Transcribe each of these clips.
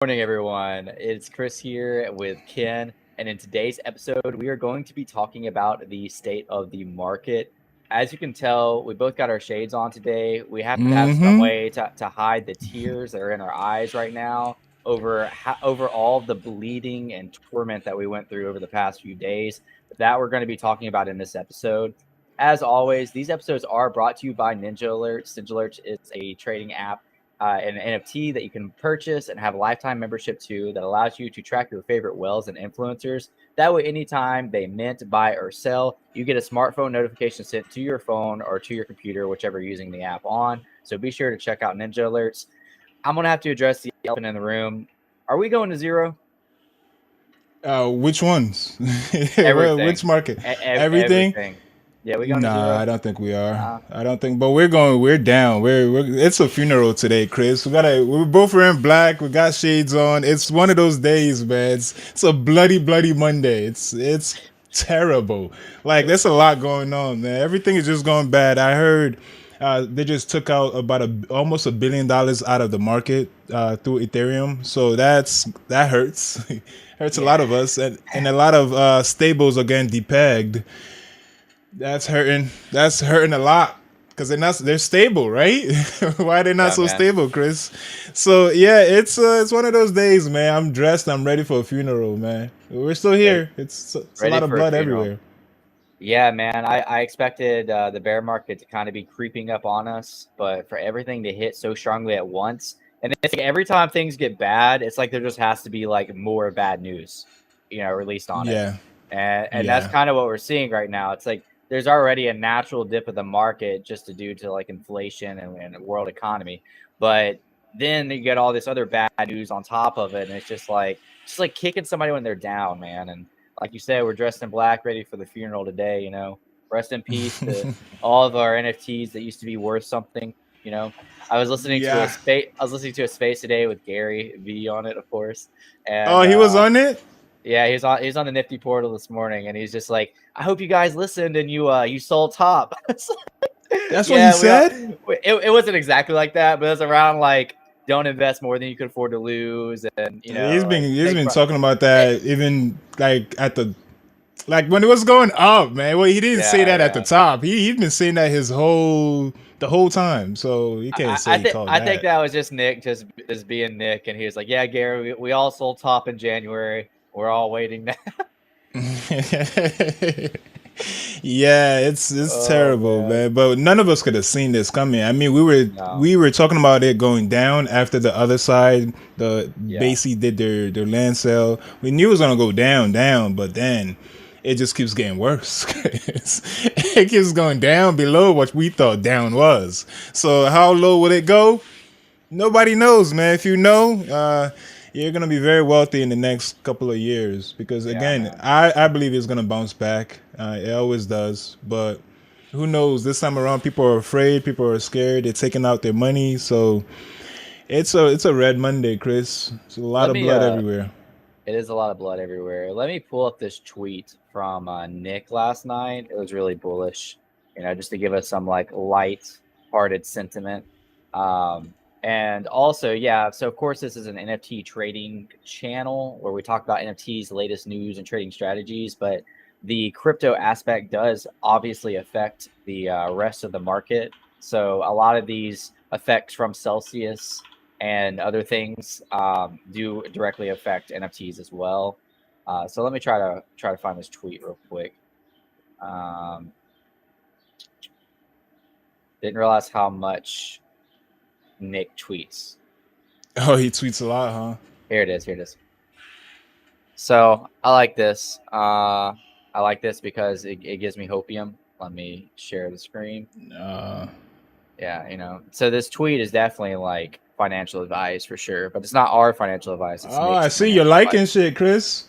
Morning, everyone. It's Chris here with Ken, and in today's episode, we are going to be talking about the state of the market. As you can tell, we both got our shades on today. We have to have some Mm-hmm. way to hide the tears that are in our eyes right now over all the bleeding and torment that we went through over the past few days that we're going to be talking about in this episode. As always, these episodes are brought to you by Ninjalerts. Ninjalerts is a trading app an NFT that you can purchase and have a lifetime membership to that allows you to track your favorite whales and influencers. That way, anytime they mint, buy, or sell, you get a smartphone notification sent to your phone or to your computer, whichever you're using the app on. So be sure to check out Ninja Alerts. I'm going to have to address the elephant in the room. Are we going to zero? Which ones? Everything. Which market? Everything? Everything. Yeah, we going to Nah, I zero? don't think we are. Nah. I don't think. But we're going. We're down. We're. It's a funeral today, Chris. We gotta. We're both wearing black. We got shades on. It's one of those days, man. It's a bloody Monday. It's terrible. Like there's a lot going on, man. Everything is just going bad. I heard. They just took out about almost $1 billion out of the market through Ethereum. So that hurts. Hurts a lot Yeah. of us, and a lot of stables are getting depegged. That's hurting. That's hurting a lot because they're stable, right? Why are they not Yeah, so man. stable, Chris? So yeah, it's one of those days, man. I'm dressed. I'm ready for a funeral, man. We're still Ready, here. It's a ready lot of for a blood funeral. everywhere. Yeah, man. I expected the bear market to kind of be creeping up on us, but for everything to hit so strongly at once, and it's like every time things get bad, it's like there just has to be like more bad news, released on it, Yeah, and that's yeah, kind of what we're seeing right now. It's like there's already a natural dip of the market just to due to like inflation and world economy, but then you get all this other bad news on top of it, and it's just like kicking somebody when they're down, man, and like you said, we're dressed in black, ready for the funeral today. Rest in peace to all of our NFTs that used to be worth something. You know, yeah. I was listening to a space today with Gary V on it, of course, Oh, and he was on it. yeah, he's on the Nifty portal this morning, and he's just like, I hope you guys listened and you sold top. That's what he Yeah, said. it wasn't exactly like that, but it was around like don't invest more than you could afford to lose, and He's been like he's take. been talking about Eh, that even like at the like when it was going up, man. Well, he didn't say yeah, that at the yeah. top. He's been saying that the whole time. So you can't say he called I think that. that was just Nick just being Nick, and he was like, "Yeah, Gary, we all sold top in January. We're all waiting now." Yeah, it's Oh terrible, man, man. But none of us could have seen this coming. I mean, we were no, we were talking about it going down after the other side, the yeah. Basie did their land sale. We knew it was gonna go down, but then it just keeps getting worse. It keeps going down below what we thought down was. So how low will it go? Nobody knows, man. If you know, you're gonna be very wealthy in the next couple of years because Yeah, again, man. I believe it's gonna bounce back. It always does, but who knows? This time around, people are afraid. People are scared. They're taking out their money. So it's a red Monday, Chris. It's a lot Let of me blood everywhere. It is a lot of blood everywhere. Let me pull up this tweet from Nick last night. It was really bullish, just to give us some like light-hearted sentiment. Um, and also, yeah. So of course, this is an NFT trading channel where we talk about NFTs, the latest news, and trading strategies. But the crypto aspect does obviously affect the rest of the market. So a lot of these effects from Celsius and other things do directly affect NFTs as well. So let me try to find this tweet real quick. Um, didn't realize how much Nick tweets. Oh, he tweets a lot, huh? Here it is. Here it is. So I like this. I like this because it gives me hopium. Let me share the screen. Uh, Yeah, So this tweet is definitely like financial advice for sure, but it's not our financial advice. It's oh, I Nick's see you're financial liking advice. shit, Chris.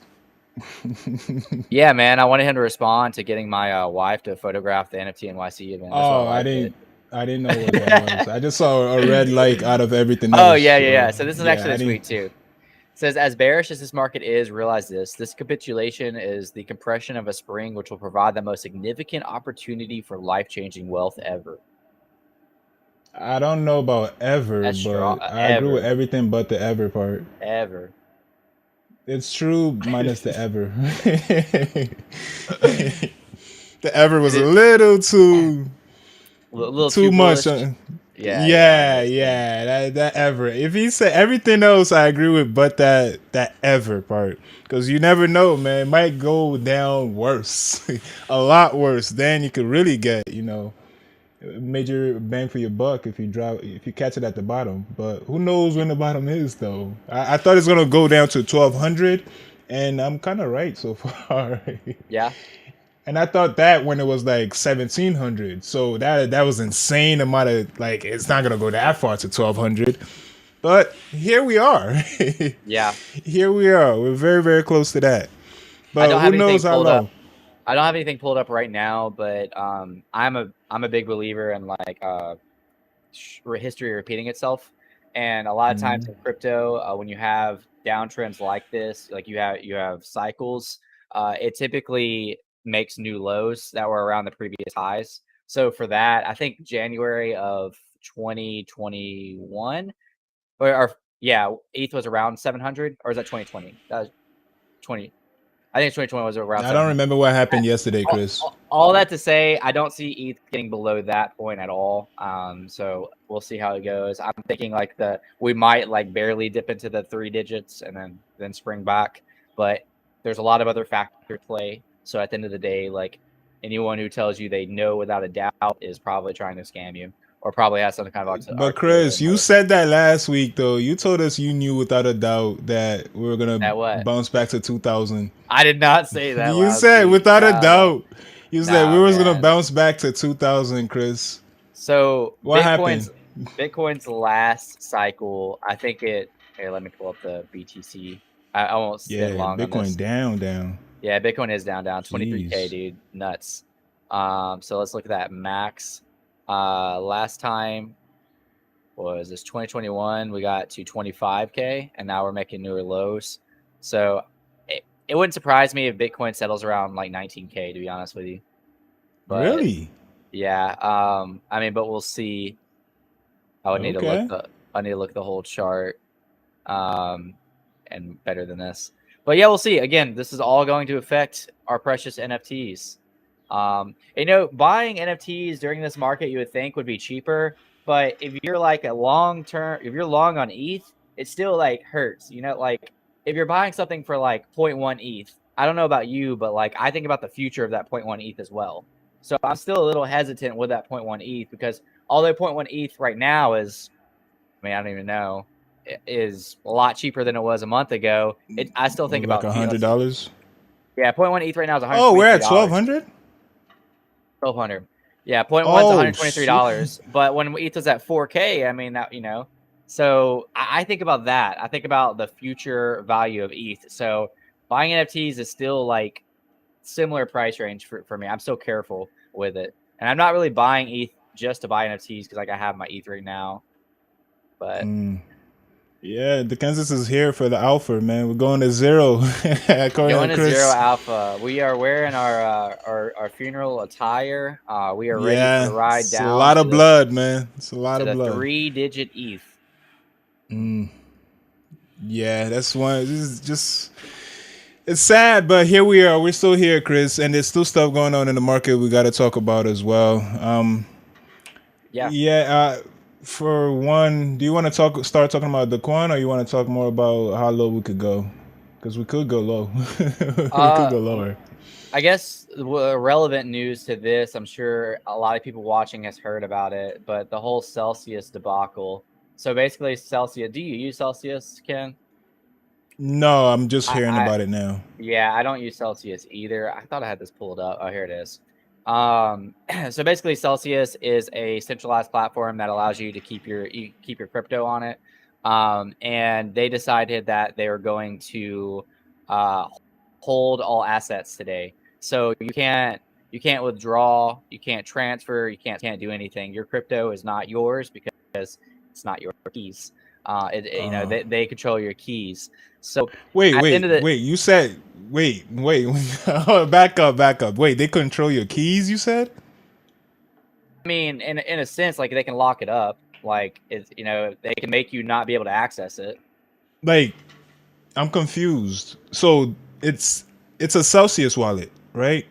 Yeah, man. I wanted him to respond to getting my wife to photograph the NFT NYC event. That's Oh, all I did. I didn't know what that was. I just saw a red light out of everything Oh else. yeah, yeah, So yeah. So this is yeah, actually I the didn't. tweet too. It says, as bearish as this market is, realize this. This capitulation is the compression of a spring which will provide the most significant opportunity for life-changing wealth ever. I don't know about ever, That's strong. but I agree with Ever, everything but the ever part. ever. It's true minus the ever. The ever was a It little is a little too too much. bullish. Yeah, yeah, I Yeah, understand. yeah, that ever. If he said everything else, I agree with, but that ever part, because you never know, man. It might go down worse, a lot worse. Then you could really get, major bang for your buck if you catch it at the bottom. But who knows when the bottom is though? I thought it's gonna go down to 1200, and I'm kind of right so far. Yeah, And I thought that when it was like 1700, so that was insane amount of like it's not gonna go that far to 1200. But here we are. yeah. Here we are. We're very very close to that. I But don't who have anything knows how pulled up. low? I don't have anything pulled up right now, but I'm a big believer in like history repeating itself. And a lot of times in crypto, when you have downtrends like this, like you have cycles, it typically makes new lows that were around the previous highs. So for that, I think January of 2021, or yeah, ETH was around 700, or is that 2020? That was 20. I think 2020 was around I don't 700. remember what happened yesterday, Chris. All that to say, I don't see ETH getting below that point at all. So we'll see how it goes. I'm thinking like we might like barely dip into the 3 digits and then spring back, but there's a lot of other factors at play. So at the end of the day, like anyone who tells you they know without a doubt is probably trying to scam you, or probably has some kind of But articulate Chris, you motive. said that last week though. You told us you knew without a doubt that we were gonna That what? bounce back to 2000. I did not say that You last said week. without a No, no, doubt. You said we no, was gonna man. bounce back to 2000, Chris. So What happened? Bitcoin's last cycle, I think it. Here, let me pull up the BTC. I won't spend Yeah, long on Bitcoin this. down, down. Yeah, Bitcoin is down 23K, Jeez. dude, nuts. So let's look at that max. Last time was this 2021. We got to 25K, and now we're making newer lows. So it wouldn't surprise me if Bitcoin settles around like 19K, to be honest with you. But Really? yeah, I mean, but we'll see. I would need to look Okay. the I need to look the whole chart, um, and better than this. But yeah, we'll see. Again, this is all going to affect our precious NFTs. Buying NFTs during this market you would think would be cheaper, but if you're like a long term, if you're long on ETH, it still like hurts. Like if you're buying something for like zero point 0.1 ETH, I don't know about you, but like I think about the future of that zero point 0.1 ETH as well. So I'm still a little hesitant with that zero point 0.1 ETH because although zero point 0.1 ETH right now is, I mean, I don't even know, is a lot cheaper than it was a month ago. I still think Like about $100. yeah, zero point 0.1 ETH right now is Oh, we're at $123. 1200. 1,200. Yeah, zero point 0.1 is Oh shit. $123. But when ETH was at 4K, I mean that. So I think about that. I think about the future value of ETH. So buying NFTs is still like similar price range for me. I'm so careful with it, and I'm not really buying ETH just to buy NFTs because like I have my ETH right now. But Yeah, the Kansas is here for the alpha, man. We're going to zero, according going to to zero Chris. alpha. We are wearing our funeral attire. We are ready for the Yeah, ride it's a down lot of blood, man. It's a lot to of the blood. 3-digit ETH. Yeah, that's one. This is just it's sad, but here we are. We're still here, Chris, and there's still stuff going on in the market we got to talk about as well. Yeah. Yeah. For one, do you want to start talking about the Quan, or you want to talk more about how low we could go? Because we could go low. We could Uh, go lower. I guess relevant news to this, I'm sure a lot of people watching has heard about it, but the whole Celsius debacle. So basically, Celsius. Do you use Celsius, Ken? No, I'm just I, hearing I about it now. Yeah, I don't use Celsius either. I thought I had this pulled up. Oh, here it is. So basically, Celsius is a centralized platform that allows you to keep your crypto on it. And they decided that they were going to uh, hold all assets today. So you can't withdraw, you can't transfer, you can't do anything. Your crypto is not yours because it's not your keys. They control your keys. So Wait, at the end wait, of the wait. You said wait. Back up, back up. Wait, they control your keys. You said mean, in a sense, like they can lock it up. Like it's they can make you not be able to access it. Like, I'm confused. So it's a Celsius wallet, right?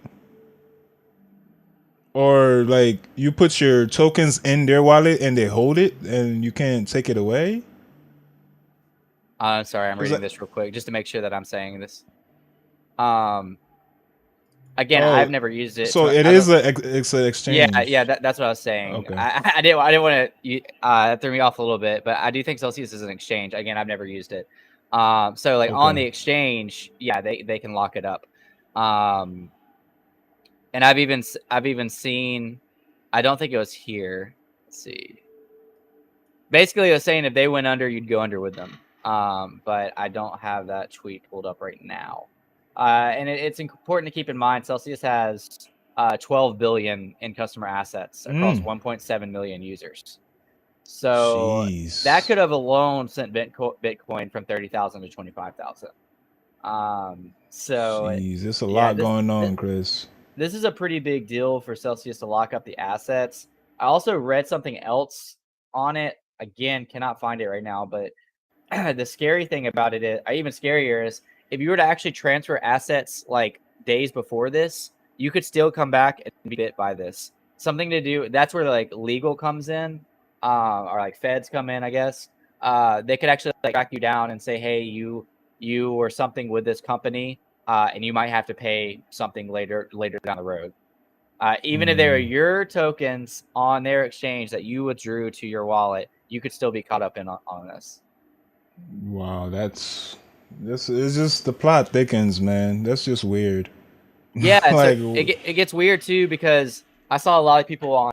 Or like you put your tokens in their wallet and they hold it and you can't take it away? Sorry, I'm Is reading that this real quick just to make sure that I'm saying this. Um, again, I've oh never used it, so so it I don't. is it's an Yeah, exchange. that's what I was saying. Okay. I didn't want to. That threw me off a little bit, but I do think Celsius is an exchange. Again, I've never used it. So like on Okay. the exchange, yeah, they can lock it up. Um, and I've even seen. I don't think it was here. Let's see. Basically, it was saying if they went under, you'd go under with them. But I don't have that tweet pulled up right now. And it's important to keep in mind Celsius has 12 billion in customer assets across Mm. 1.7 million users. So that Jeez. could have alone sent Bitcoin from 30,000 to 25,000. So Jeez, there's a yeah, lot going on, Chris. this is a pretty big deal for Celsius to lock up the assets. I also read something else on it. Again, cannot find it right now, but the scary thing about it is, even scarier is if you were to actually transfer assets like days before this, you could still come back and be bit by this. Something to do. That's where like legal comes in, or like feds come in, I guess. They could actually like track you down and say, hey, you or something with this company, and you might have to pay something later down the road. Even if they were Mm. your tokens on their exchange that you withdrew to your wallet, you could still be caught up in on this. Wow, this is just the plot thickens, man. That's just weird. Yeah, so Like, it gets weird too because I saw a lot of people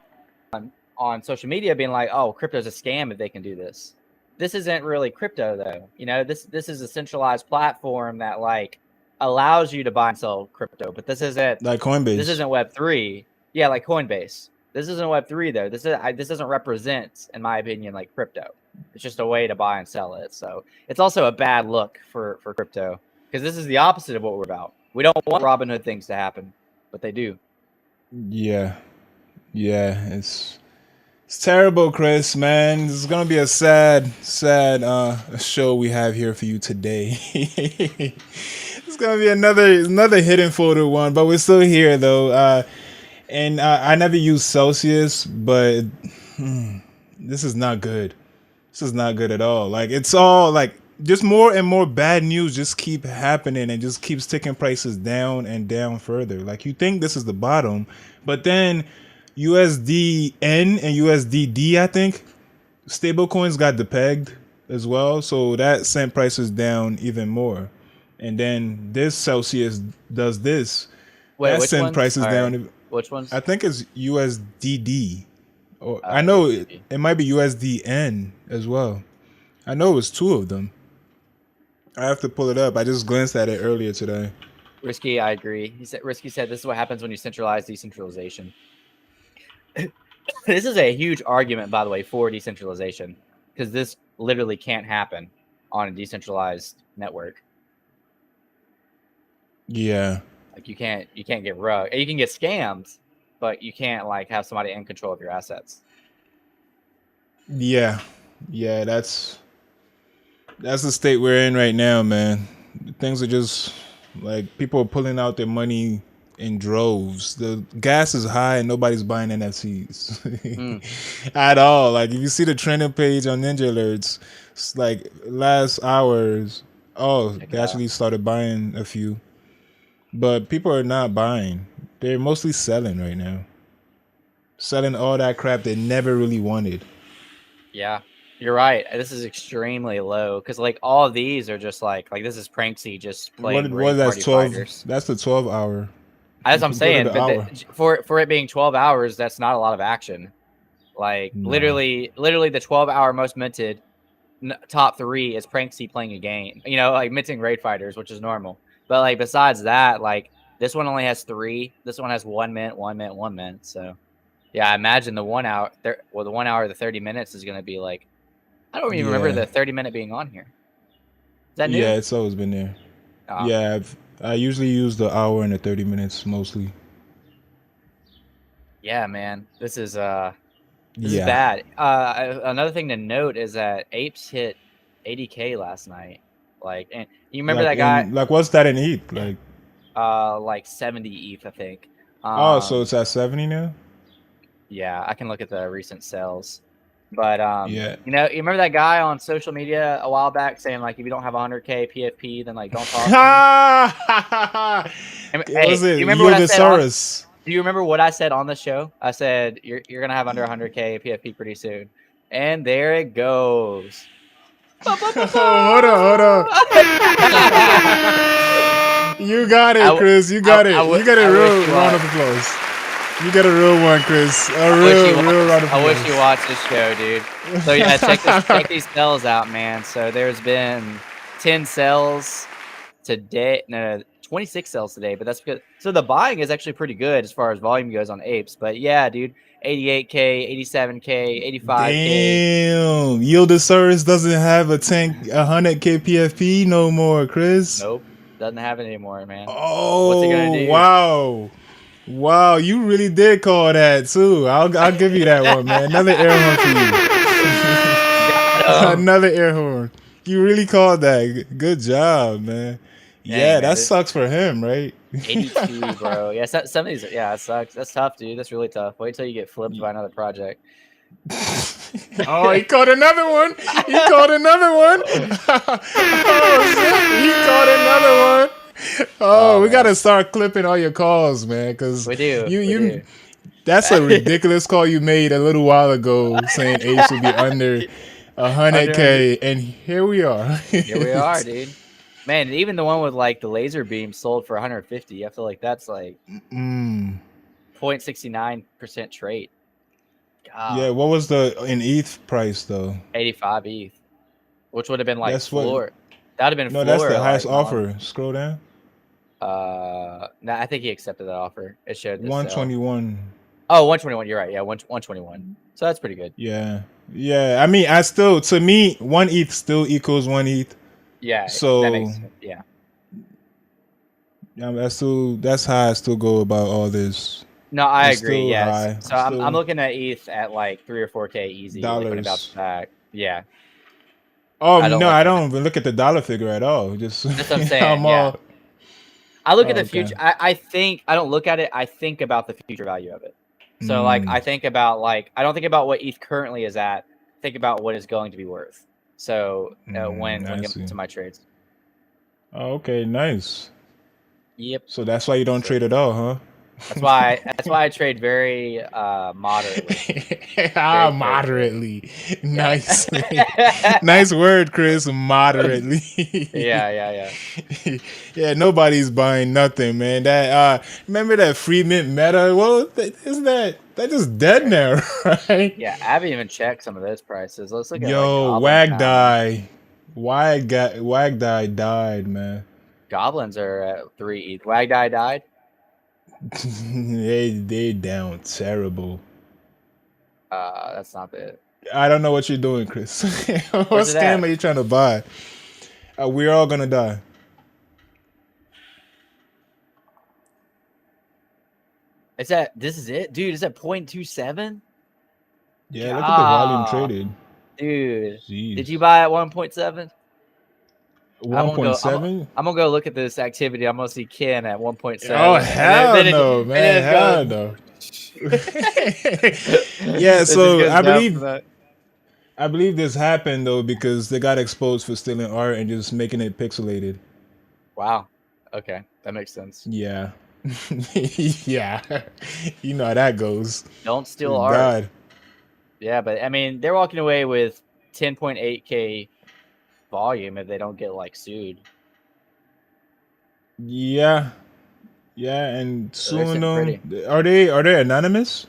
on social media being like, "Oh, crypto's a scam if they can do this." This isn't really crypto though. This is a centralized platform that like allows you to buy and sell crypto, but like this Coinbase. isn't Web3. Yeah, like Coinbase. This isn't Web3 though. This doesn't represent, in my opinion, like crypto. It's just a way to buy and sell it. So it's also a bad look for crypto because this is the opposite of what we're about. We don't want Robinhood things to happen, but they do. Yeah. Yeah, it's terrible, Chris, man. This is gonna be a sad show we have here for you today. It's gonna be another hidden folder one, but we're still here though. And I never use Celsius, but this is not good. This is not good at all. Like it's all like just more and more bad news just keep happening and just keeps taking prices down and down further. Like you think this is the bottom, but then USDN and USDD, I think, stable coins got depegged as well, so that sent prices down even more. And then this Celsius does this, Wait, that which sent ones? prices Sorry, down. which I ones? think it's USDD, or I know USDT. it might be USDN as well. I know it was two of them. I have to pull it up. I just glanced at it earlier today. Risky, I agree. Risky said this is what happens when you centralize decentralization. This is a huge argument, by the way, for decentralization because this literally can't happen on a decentralized network. Yeah, Like you can't get rug. You can get scammed, but you can't like have somebody in control of your assets. yeah, yeah. That's the state we're in right now, man. Things are just like people are pulling out their money in droves. The gas is high and nobody's buying NFTs Mm, at all. Like if you see the trending page on Ninjalerts, it's like last hours. Oh, check they it out. actually started buying a few, but people are not buying. They're mostly selling right now, selling all that crap they never really wanted. Yeah, you're right. This is extremely low because like all of these are just like this is Pranksy just playing What raid that's party 12? fighters. That's the 12 hour. That's what I'm Go to saying. the But hour. for it being 12 hours, that's not a lot of action. Like No. literally the 12-hour most minted top three is Pranksy playing a game. Like minting raid fighters, which is normal. But like besides that, like this one only has three. This one has 1 minute, 1 minute, 1 minute. So yeah, I imagine the 1 hour. The 1 hour, the 30 minutes is going to be like I don't even remember Yeah. the 30-minute being on here. Is that Yeah, new? it's always been there. Oh, Yeah, I usually use the hour and the 30 minutes mostly. Yeah, man. This is Yeah, bad. Another thing to note is that Apes hit 80K last night. Like, and you remember like that guy? in like what's that in ETH? Like, Like 70 ETH, I think. oh, so Um, it's at 70 now. yeah, I can look at the recent sales. But Yeah. you remember that guy on social media a while back saying like if you don't have 100K PFP, then like don't talk to me. Hey, Was do you it remember what I said on? Yogasaurus? Do you remember what I said on the show? I said you're gonna have under 100K PFP pretty soon, and there it goes. Ba, ba, ba, Hold on, hold on. ba. You got I, it, w- Chris. You got I, it. w- You got a I wish real you round watched. of applause. You got a real one, Chris. A I wish you real watched. round of I wish you applause. watched this show, dude. So yeah, check these sales out, man. So there's been 10 sales today. No, 26 sales today, but that's because so the buying is actually pretty good as far as volume goes on apes. But yeah, dude, 88K, 87K, 85K. Damn, Yogasaurus doesn't have a 100K PFP no more, Chris. Nope, doesn't have it anymore, man. What's he gonna Oh do? wow, wow! You really did call that too. I'll give you that one, man. Another air horn for you. Got him. Another air horn. You really called that. Good job, man. Dang, Yeah, man. that sucks for him, right? 82, bro. Yeah, some of these. Yeah, it sucks. That's tough, dude. That's really tough. Wait till you get flipped by another project. Oh, he caught another one. He caught another one. Oh shit! He caught another one. Oh, Oh we man, gotta start clipping all your calls, man, because we do, you we you do. that's a ridiculous call you made a little while ago, saying Ace would be under hundred Under. k, and here we are. Here we are, dude. Man, even the one with like the laser beam sold for 150. I feel like that's like Mm. 0.69% trait. Yeah, God, what was the in ETH price though? 85 ETH, which would have been like That's what. floor. That would have been No, that's floor the highest like not long. offer. Scroll down. No, I think he accepted that offer. It showed this sell. 121. Oh, 121. You're right. Yeah, 121. So that's pretty good. Yeah. Yeah. I mean, I still, to me, one ETH still equals one ETH. Yeah, that So makes sense. Yeah. that's how I still go about all this. No, I It's agree. still Yes. high. So I'm Still looking at ETH at like 3 or 4K easy, like when it bounces dollars. back. Yeah. Oh I don't no, like I when don't even look at the dollar figure at all. Just that's what I'm saying. I'm Yeah. all I look at oh, the okay. future. I think I don't look at it. I think about the future value of it. So like Mm, I think about like I don't think about what ETH currently is at. Think about what it's going to be worth. So when I getting see. to my trades. Oh, okay, nice. Yep. So that's why you don't So trade at all, huh? that's why I trade very moderately. Very carefully. Moderately. Yeah. Nicely. Nice word, Chris. Moderately. Yeah, yeah, yeah. Yeah, nobody's buying nothing, man. That remember that free mint meta? Well, isn't that just dead now, right? Yeah, I haven't even checked some of those prices. Let's look at like Yo, goblins now. Wagdie died, man. Goblins are at 3 ETH. Wagdie died. They down terrible. That's not it. I don't know what you're doing, Chris. What Where's it scam are at? you trying to buy? We're all gonna die. This is it? Dude, it's at 0.27? Yeah, look at the volume God, traded. dude. Did you Jeez. buy at 1.7? I'm gonna go. I'm 1.7? I'm gonna go look at this activity. I'm gonna see Ken at Oh 1.7, and hell no, and man. then it's Hell going. no. Yeah, It just so goes I down from believe that. I believe this happened though because they got exposed for stealing art and just making it pixelated. Wow. Okay, that makes sense. Yeah. Yeah. You know how that goes. Don't steal Good art. God. Yeah, but I mean, they're walking away with 10.8K volume if they don't get like sued. Yeah. Yeah, and So they're suing sitting them. pretty. Are they anonymous?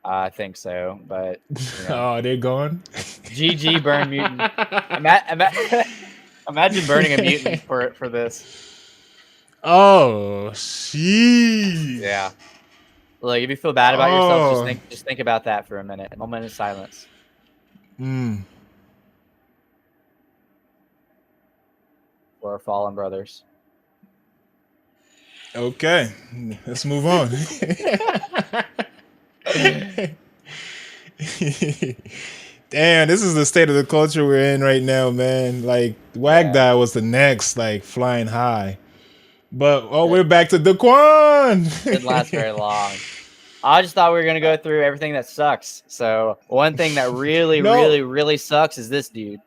I think so, but Oh, they're gone. GG burn mutant. Imagine burning a mutant for this. Oh, sheesh. Yeah. Like if you feel bad about yourself, Oh. just think about that for a minute. A moment of silence Mm. for our fallen brothers. Okay, let's move on. Damn, this is the state of the culture we're in right now, man. Like Yeah, Wagda was the next, like flying high. But oh, that we're back to Daquan. didn't last very long. I just thought we were gonna go through everything that sucks. So one thing that really, No, really, really sucks is this dude.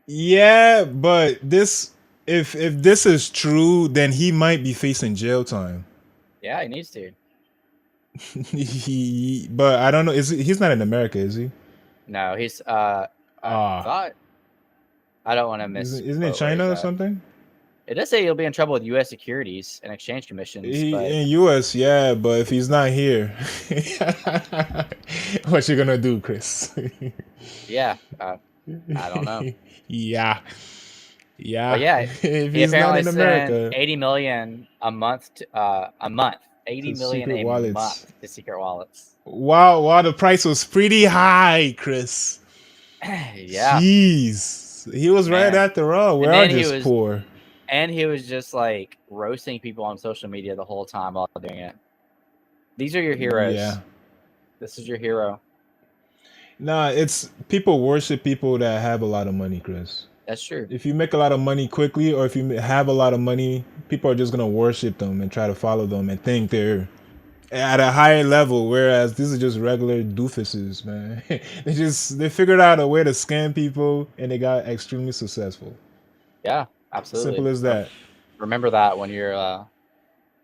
yeah, but this, if this is true, then he might be facing jail time. Yeah, he needs to. But I don't know. He's not in America, is he? No, he's I Ah, thought I don't want to isn't it misquote where he's China or at. something? It does say he'll be in trouble with U.S. Securities and Exchange Commissions, He but in U.S. Yeah, but if he's not here, what you gonna do, Chris? yeah, I don't know. Yeah, But yeah. yeah, If he he's not apparently in sent America, 80 million a month to, a month, 80 to million secret a wallets. month to secret wallets. Wow, the price was pretty high, Chris. Yeah, Jeez, he was right man. after all. We And are then just poor. he was just like roasting people on social media the whole time while doing it. These are your Yeah. heroes. This is your hero. Nah, it's people worship people that have a lot of money, Chris. That's true. If you make a lot of money quickly, or if you have a lot of money, people are just gonna worship them and try to follow them and think they're at a higher level. Whereas these are just regular doofuses, man. They figured out a way to scam people and they got extremely successful. Yeah, absolutely. Simple as that. Remember that when you're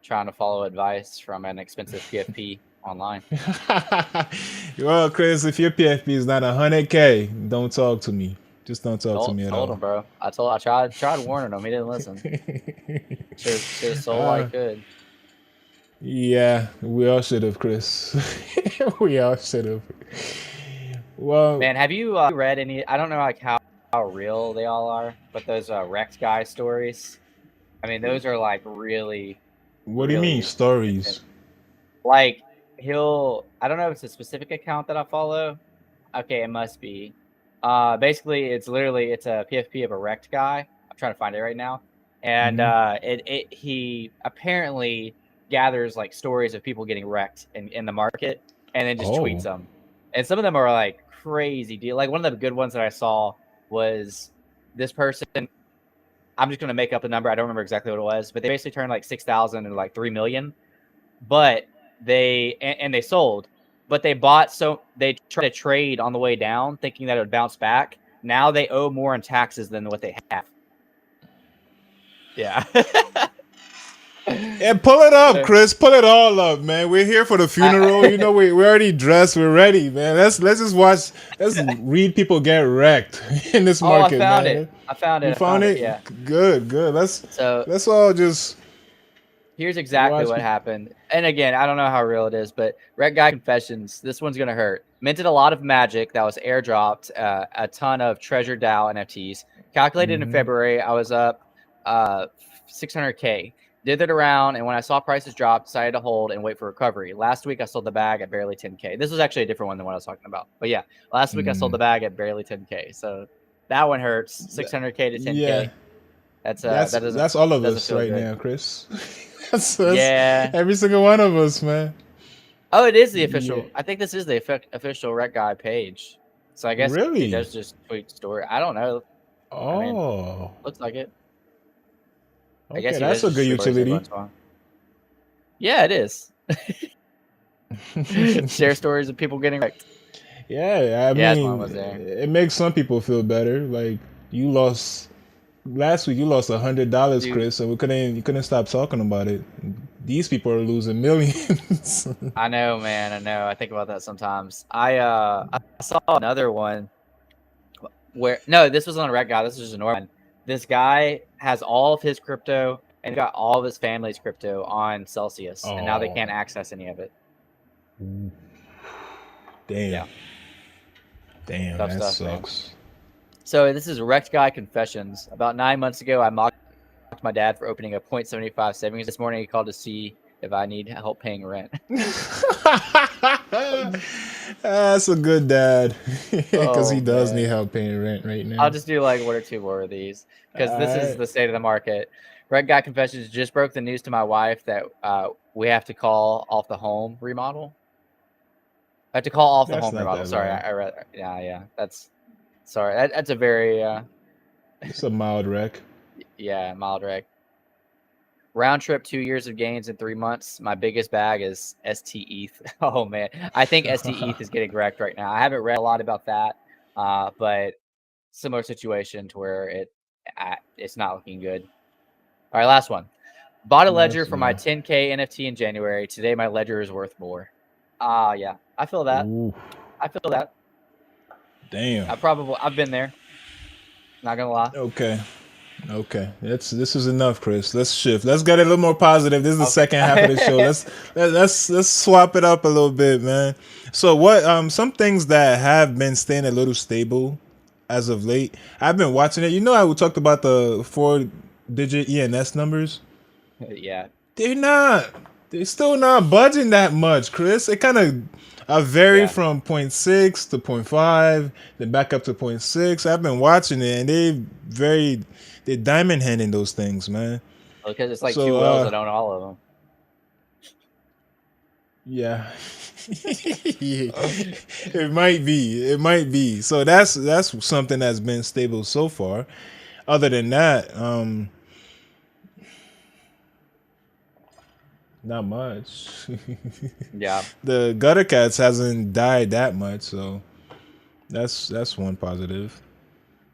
trying to follow advice from an expensive PFP online. Well, Chris, if your PFP is not 100K, don't talk to me. Just don't talk to me at Told all. him, bro. I tried warning him. He didn't listen. Should have sold what I uh, could. yeah, we all should have, Chris. We all should have. Well, Man, have you read any? I don't know like how real they all are, but those wrecked guy stories. I mean, those are like really, what do you mean really stories? like he'll. I don't know if it's a specific account that I follow. Okay, it must be. Basically, it's a PFP of a wrecked guy. I'm trying to find it right now, and Hmm. he apparently gathers like stories of people getting wrecked in the market, and then just tweets Oh, them. And some of them are like crazy deal. Like one of the good ones that I saw was this person. I'm just gonna make up a number. I don't remember exactly what it was, but they basically turned like 6,000 into like 3 million. But they sold, but they bought, so they tried to trade on the way down thinking that it would bounce back. Now they owe more in taxes than what they have. Yeah. and pull it up, So, Chris. Pull it all up, man. We're here for the funeral. You I, know, we're already dressed. We're ready, man. Let's just watch. Let's read people get wrecked in this oh, market, man. You I found found it. it? Yeah. Good, good. So Let's all just here's exactly watch. what happened. And again, I don't know how real it is, but Red Guy Confessions, this one's going to hurt. Minted a lot of magic that was airdropped, a ton of Treasure DAO NFTs. Calculated in Mhm. February, I was up 600K. Did it around, and when I saw prices drop, decided to hold and wait for recovery. Last week, I sold the bag at barely 10K. This was actually a different one than what I was talking about. But yeah, last week I sold Mm. the bag at barely 10K. So that one hurts. 600K to Yeah, 10K. That that's all of doesn't us feel right good. now, Chris. That's Yeah. every single one of us, man. Oh, it is the Yeah. official. I think this is the official Rec Guy page. So I guess he Really? does just tweet story. I don't know. I mean, Oh, looks like it. I guess okay. he That's does a just good stream stories every utility. once in a while. Yeah, it is. Share stories of people getting wrecked. Yeah, I Yeah, that's one mean, was there. it makes some people feel better. Like you lost last week, you lost $100, Dude, Chris, so you couldn't stop talking about it. These people are losing millions. I know, man. I know. I think about that sometimes. I saw another one where no, this wasn't a Rec Guy. This was just a normal one. This guy has all of his crypto and got all of his family's crypto on Celsius, and now they Oh, can't access any of it. damn, Yeah. damn, Tough that stuff, man. sucks. So this is Wrecked Guy Confessions. About 9 months ago, I mocked my dad for opening a 0.75 savings. This morning, he called to see if I need help paying rent. That's a good dad because Oh he does need man. help paying rent right I'll now. just do like one or two more of these All because this is right, the state of the market. Red Guy Confessions just broke the news to my wife that we have to call off the home remodel. I have to call off the that's home not remodel. that Sorry, bad. I read. Yeah. That's sorry. That's a very It's a mild wreck. yeah, mild wreck. Round trip 2 years of gains in 3 months. My biggest bag is ST ETH. Oh man, I think ST ETH is getting wrecked right now. I haven't read a lot about that, but similar situation to where it's not looking good. All right, last one. Bought a ledger Last for my one. 10K NFT in January. Today my ledger is worth more. Yeah, I feel that. Ooh, I feel that. damn. I've been there. Not gonna lie. Okay. Okay, this is enough, Chris. Let's shift. Let's get a little more positive. This is the second half of the show. Okay. Let's swap it up a little bit, man. So what? Some things that have been staying a little stable as of late. I've been watching it. You know, I talked about the 4-digit ENS numbers. Yeah. They're not. They're still not budging that much, Chris. It kind of vary Yeah. from point 0.6 to point 0.5, then back up to point 0.6. I've been watching it, and they're diamond handing those things, man. Because it's like two So, whales that own all of yeah, them. it might be. It might be. So that's something that's been stable so far. Other than that, not much. Yeah. The gutter cats hasn't died that much, so that's one positive.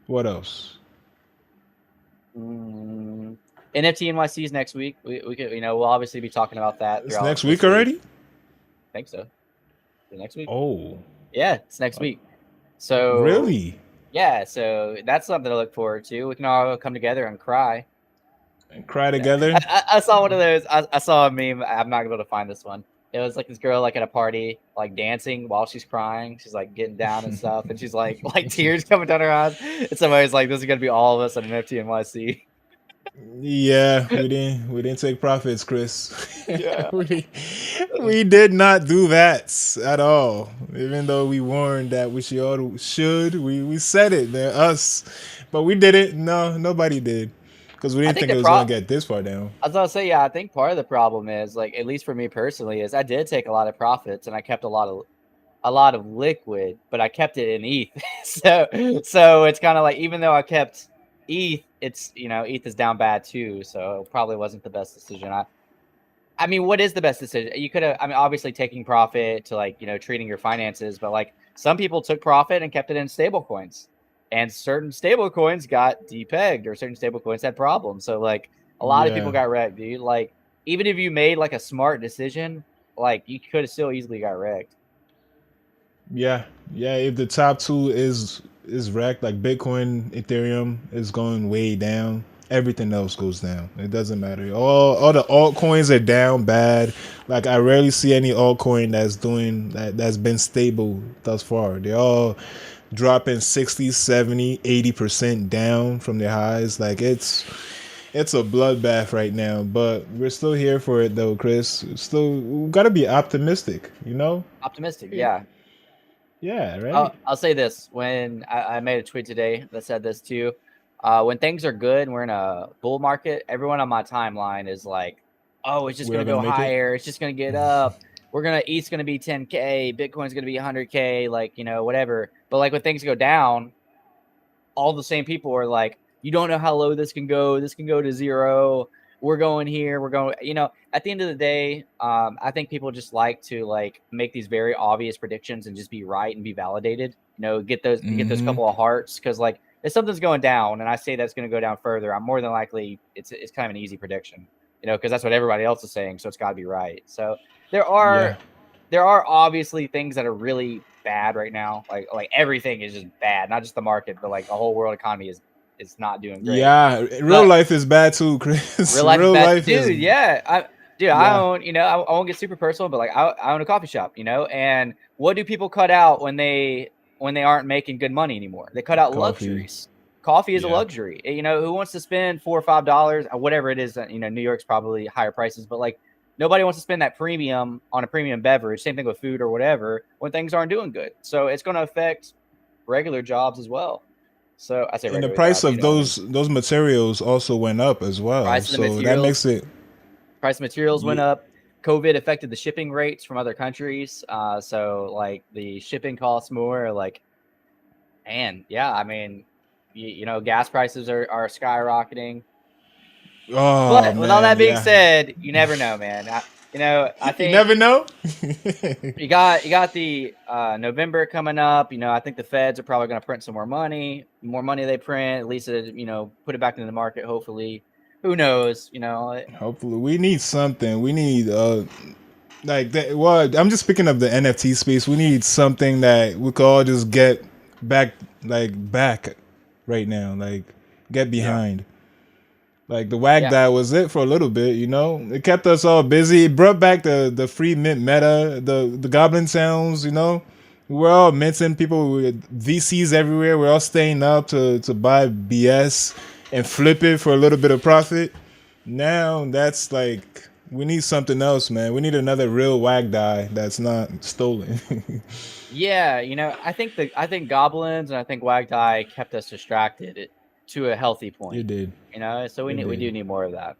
What else? Mm, NFT NYC is next week. We could, we'll obviously be talking about that It's throughout next week this week. already. I think so. Is it next week? Oh, Yeah, it's next week. So really? yeah, so that's something to look forward to. We can all come together and cry. And cry together? I saw one of those. I saw a meme. I'm not able to find this one. It was like this girl like at a party, like dancing while she's crying. She's like getting down and stuff, and she's like tears coming down her eyes. And somebody's like, "This is gonna be all of us on an FTNYC." Yeah, we didn't take profits, Chris. Yeah. We did not do that at all. Even though we warned that we should, we said it. They're us, but we didn't. No, nobody did, because we I didn't think think it the was gonna get this far down. I was gonna say, yeah, I think part of the problem is like, at least for me personally, is I did take a lot of profits and I kept a lot of liquid, but I kept it in ETH. So it's kind of like, even though I kept ETH, it's ETH is down bad too. So it probably wasn't the best decision. I mean, what is the best decision? You could have, I mean, obviously taking profit to like, treating your finances, but like some people took profit and kept it in stable coins, and certain stable coins got depegged, or certain stable coins had problems. So like a lot of people Yeah, got wrecked, dude. Like, even if you made like a smart decision, like you could have still easily got wrecked. yeah, yeah. If the top two is wrecked, like Bitcoin, Ethereum is going way down. Everything else goes down. It doesn't matter. All the altcoins are down bad. Like I rarely see any altcoin that's doing that's been stable thus far. They're all dropping 60, 70, 80% down from their highs. Like it's a bloodbath right now, but we're still here for it though, Chris. Still we got to be optimistic, you know? Optimistic, yeah. Yeah, right? I'll say this: when I made a tweet today that said this too, when things are good and we're in a bull market, everyone on my timeline is like, "Oh, it's just We are gonna going go to make it. higher. It's just gonna get up. ETH's gonna be 10K, Bitcoin's gonna be 100K, like whatever." But like when things go down, all the same people are like, "You don't know how low this can go. This can go to zero. We're going here. We're going." At the end of the day, I think people just like to like make these very obvious predictions and just be right and be validated. Get those Hmm. couple of hearts, because like if something's going down and I say that's going to go down further, I'm more than likely it's kind of an easy prediction. Because that's what everybody else is saying, so it's got to be right. So there Yeah. are there are obviously things that are really bad right now. Like everything is just bad, not just the market, but like the whole world economy is not doing great. Yeah, real But life is bad too, Chris. real life is Real bad, life is dude. Yeah, I yeah, own. I won't get super personal, but like I own a coffee shop. And what do people cut out when they aren't making good money anymore? They cut out coffee. luxuries. Coffee is a Yeah. luxury. Who wants to spend $4 or $5, whatever it is? New York's probably higher prices, but like nobody wants to spend that premium on a premium beverage. Same thing with food or whatever when things aren't doing good. So it's going to affect regular jobs as well. So I say And the regular price jobs, you of know what I mean? those materials also went up as well. Price of the So that makes materials, it price of materials went yeah, up. COVID affected the shipping rates from other countries. So like the shipping costs more. Like, and yeah, I mean, you know, gas prices are skyrocketing. oh But with all man, that being yeah. said, you never know, man. I You think never know. you got the November coming up. You know, I think the Feds are probably going to print some more money. The more money they print, at least you know, put it back into the market. Hopefully, who knows? You know, Hopefully, we need something. We need like that. Well, I'm just speaking of the NFT space. We need something that we could all just get back, like back, right now. Like get yeah, behind. Like the wag yeah, that was it for a little bit, you know. It kept us all busy. It brought back the free mint meta, the goblin sounds, you know. We're all minting people with VCs everywhere. We're all staying up to buy BS and flip it for a little bit of profit. Now that's like we need something else, man. We need another real wag die that's not stolen. yeah. You know, I think goblins and I think Wagtai kept us distracted to a healthy It point. did. You know, so It we did. do need more of that.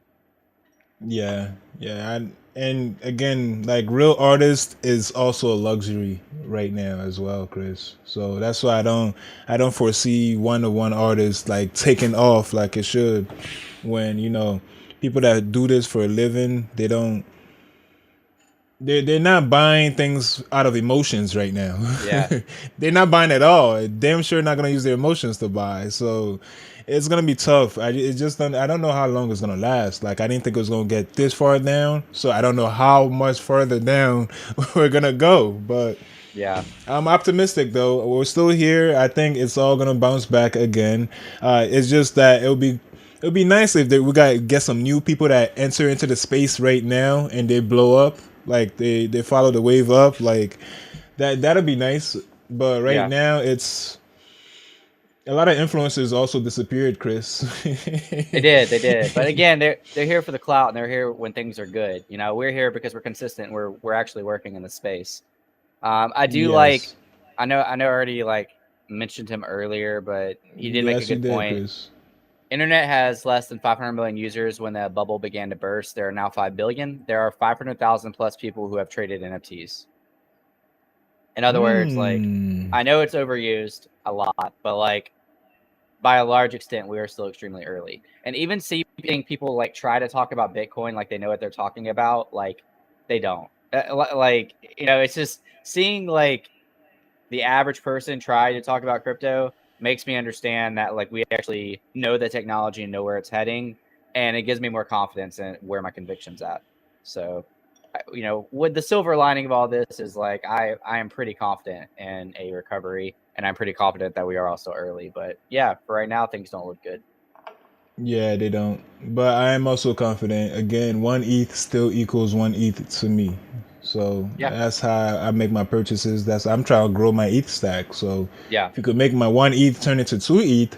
Yeah, yeah, and again, like real artist is also a luxury right now as well, Chris. So that's why I don't foresee one to one artists like taking off like it should. When you know people that do this for a living, they're not buying things out of emotions right now. Yeah, They're not buying at all. Damn sure not gonna use their emotions to buy. So it's gonna be tough. I don't know how long it's gonna last. Like I didn't think it was gonna get this far down. So I don't know how much further down we're gonna go. But yeah, I'm optimistic though. We're still here. I think it's all gonna bounce back again. It's just that it'll be nice if we got get some new people that enter into the space right now and they blow up. Like they follow the wave up. Like that'll be nice. But right yeah. now it's a lot of influencers also disappeared, Chris. They did. But again, they're here for the clout, and they're here when things are good. You know, we're here because we're consistent. We're actually working in the space. I do like. Yes. I already like mentioned him earlier, but he did make a Yes, you good did, point. Chris. Internet has less than 500 million users when the bubble began to burst. There are now 5 billion. There are 500,000 plus people who have traded NFTs. In other words, like Hmm. I know it's overused a lot, but like by a large extent, we are still extremely early. And even seeing people like try to talk about Bitcoin like they know what they're talking about, like they don't. Like, you know, it's just seeing like the average person try to talk about crypto makes me understand that like we actually know the technology and know where it's heading, and it gives me more confidence in where my conviction's at. So, you know, with the silver lining of all this is like I am pretty confident in a recovery, and I'm pretty confident that we are also early. But yeah, for right now, things don't look good. Yeah, they don't. But I am also confident. Again, one ETH still equals one ETH to me. So Yeah, that's how I make my purchases. That's I'm trying to grow my ETH stack. So yeah, if you could make my one ETH turn into two ETH,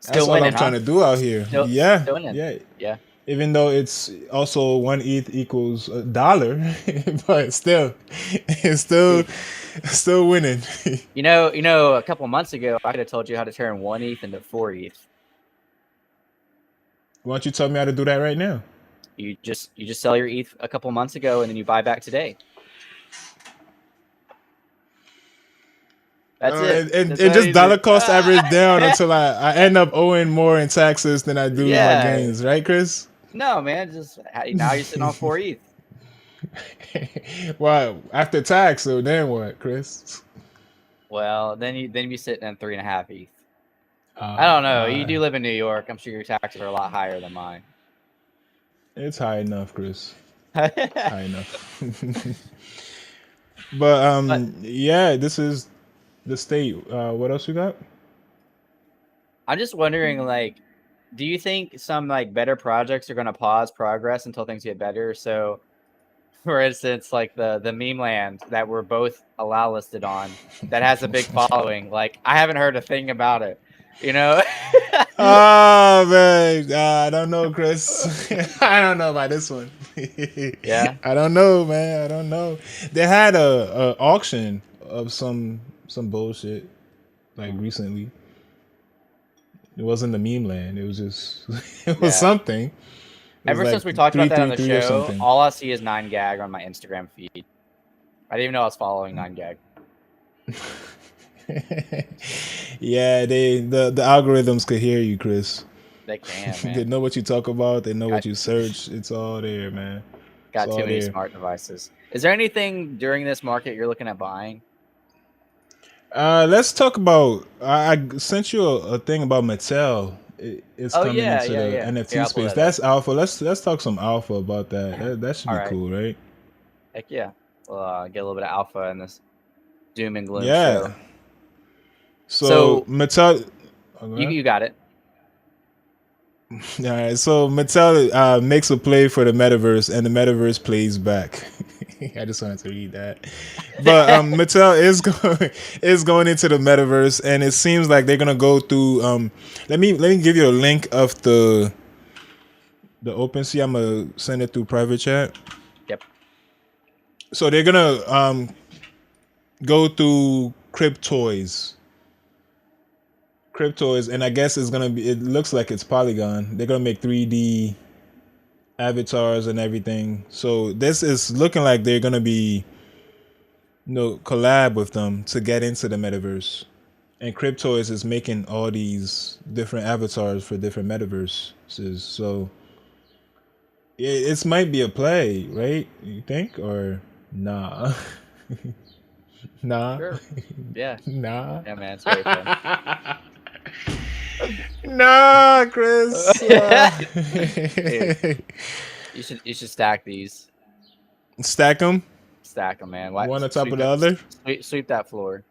that's still all I'm winning, trying huh? to do out here. Yeah, Still winning. yeah. Yeah. Even though it's also one ETH equals a dollar, but still, it's still winning. A couple months ago, I could have told you how to turn one ETH into four ETH. Why don't you tell me how to do that right now? You just sell your ETH a couple months ago, and then you buy back today. That's it. And That's that just easy. dollar cost average down until I end up owing more in taxes than I do my Yeah. gains, right, Chris? No, man. Just now you're sitting on four ETH. Well, after tax, so then what, Chris? Well, then you be sitting on 3.5 ETH. I don't know. You do live in New York. I'm sure your taxes are a lot higher than mine. It's high enough, Chris. It's high enough. But But yeah, this is the state. What else you got? I'm just wondering, like, do you think some like better projects are going to pause progress until things get better? So, for instance, like the meme land that we're both allow listed on that has a big following. Like, I haven't heard a thing about it. You know? Oh man, I don't know, Chris. I don't know about this one. Yeah. I don't know, man. I don't know. They had a auction of some bullshit like recently. It wasn't the meme land. It was just it was Yeah. something. It was Ever like since we talked about that on the 333 or show, something. all I see is 9gag on my Instagram feed. I didn't even know I was following 9gag. Yeah, the algorithms could hear you, Chris. They can, They man. know what you talk about. They know Got what you search. It's all there, man. It's got too all many there. smart devices. Is there anything during this market you're looking at buying? Let's talk about. I sent you a thing about Mattel. It's Oh coming yeah, into yeah, the yeah. Here, NFT I'll pull space. that up. That's alpha. Let's talk some alpha about that. That should All be right. cool, right? Heck yeah. We'll get a little bit of alpha in this doom and gloom Yeah. show. So So Mattel. Okay. you got it. All right. So Mattel makes a play for the metaverse, and the metaverse plays back. I just wanted to read that. But Mattel is going into the metaverse, and it seems like they're gonna go through. Let me give you a link of the OpenSea. I'm gonna send it through private chat. Yep. So they're gonna go through cryptoys, and I guess it's gonna be. It looks like it's Polygon. They're gonna make 3D avatars and everything. So this is looking like they're gonna be, collab with them to get into the metaverse. And Cryptoys is making all these different avatars for different metaverses. So it might be a play, right? You think or nah? Nah, Sure. Yeah. nah, Yeah, man. It's very fun. nah, Chris. Dude, you should stack these. Stack them Stack them, man. Why one on top sweep of the that other. sweep that floor.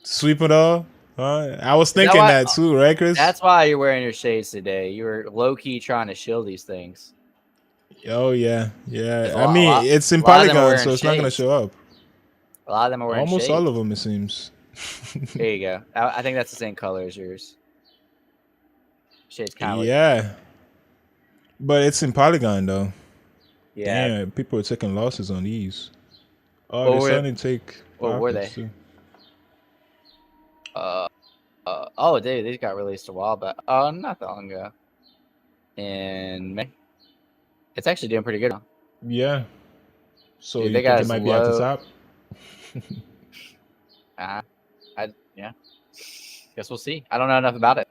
Sweep it all. I was Is that thinking why? that too, right, Chris? That's why you're wearing your shades today. You were low key trying to shield these things. Oh yeah, yeah. There's I mean, it's a in lot of them are Polygon, wearing so it's not gonna shades. show up. A lot of them are wearing Almost all shades. of them, it seems. There you go. I think that's the same color as yours. Shades kind of look. Yeah, but it's in Polygon though. Yeah. Damn, people are taking losses on these. Oh, What they're were starting to take what were profits they? too. Uh, oh, these got released a while back. Oh, not that long ago. In May. It's actually doing pretty good now. Yeah. So Dude, you they got think it as might be at the low. top? Yeah. Guess we'll see. I don't know enough about it.